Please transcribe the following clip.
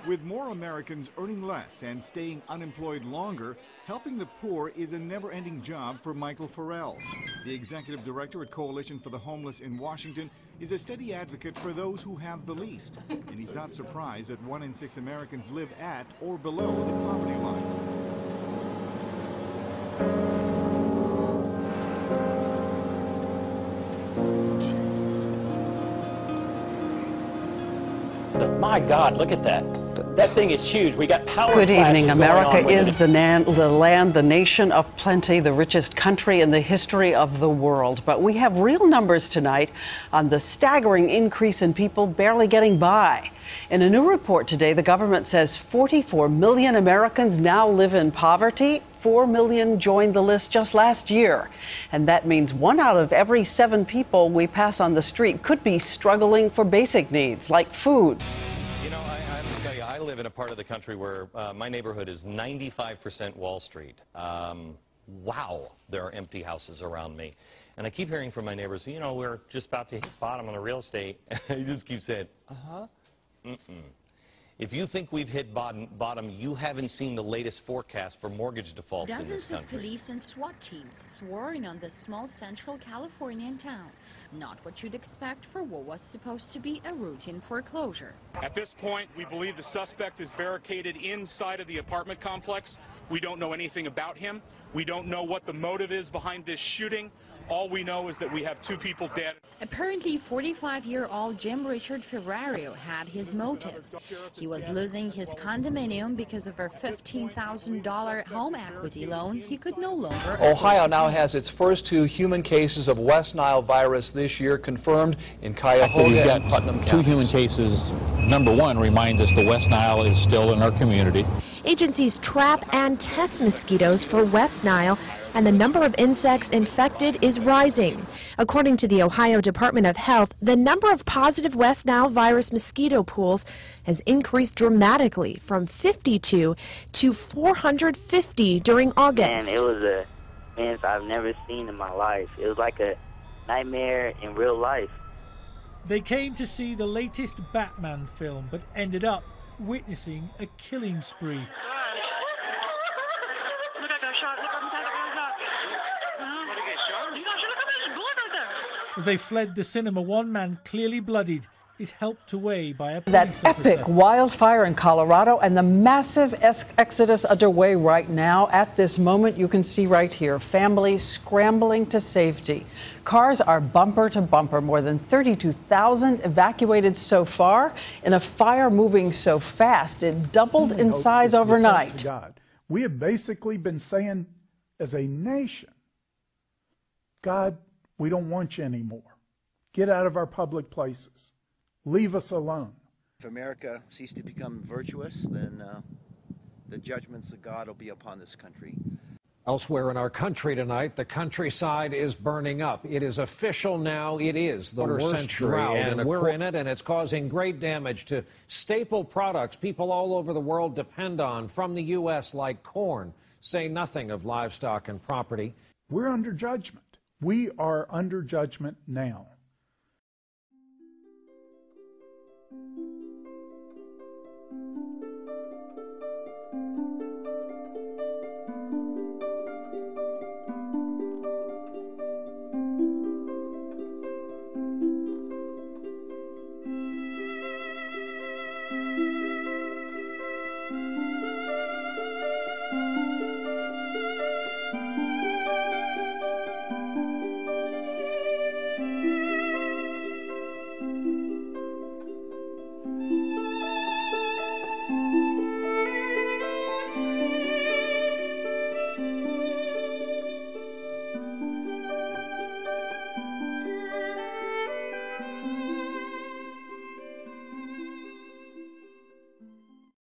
With more Americans earning less and staying unemployed longer, helping the poor is a never-ending job for Michael Farrell. The executive director at Coalition for the Homeless in Washington is a steady advocate for those who have the least. And he's not surprised that 1 in 6 Americans live at or below the poverty line. My God, look at that. That thing is huge. We got power. Good evening. America is the land, the nation of plenty, the richest country in the history of the world. But we have real numbers tonight on the staggering increase in people barely getting by. In a new report today, the government says 44 million Americans now live in poverty. 4 million joined the list just last year. And that means 1 out of every 7 people we pass on the street could be struggling for basic needs like food. You know, I have to tell you, I live in a part of the country where my neighborhood is 95% Wall Street. Wow, there are empty houses around me. And I keep hearing from my neighbors, you know, we're just about to hit bottom on the real estate. I just keep saying, uh-huh. If you think we've hit bottom, you haven't seen the latest forecast for mortgage defaults in this country. Dozens of police and SWAT teams swarming on this small central Californian town. Not what you'd expect for what was supposed to be a routine foreclosure. At this point, we believe the suspect is barricaded inside of the apartment complex. We don't know anything about him. We don't know what the motive is behind this shooting. All we know is that we have 2 people dead. Apparently, 45-year-old Jim Richard Ferrario had his motives. He was losing his condominium because of a $15,000 home equity loan he could no longer. Ohio now has its first 2 human cases of West Nile virus this year confirmed in Cuyahoga and Putnam counties. 2 human cases. Number 1 reminds us the West Nile is still in our community. Agencies trap and test mosquitoes for West Nile, and the number of insects infected is rising. According to the Ohio Department of Health, the number of positive West Nile virus mosquito pools has increased dramatically from 52 to 450 during August. And it was a experience I've never seen in my life. It was like a nightmare in real life. They came to see the latest Batman film, but ended up witnessing a killing spree. As they fled the cinema, one man, clearly bloodied, is helped away by a police officer. That epic wildfire in Colorado and the massive exodus underway right now. At this moment, you can see right here, families scrambling to safety. Cars are bumper to bumper. More than 32,000 evacuated so far in a fire moving so fast it doubled in size overnight. God. We have basically been saying as a nation, God, we don't want you anymore. Get out of our public places. Leave us alone. If America ceases to become virtuous, then the judgments of God will be upon this country. Elsewhere in our country tonight, the countryside is burning up. It is official now. It is the worst drought, and we're in it, and it's causing great damage to staple products people all over the world depend on from the U.S., like corn, say nothing of livestock and property. We're under judgment. We are under judgment now.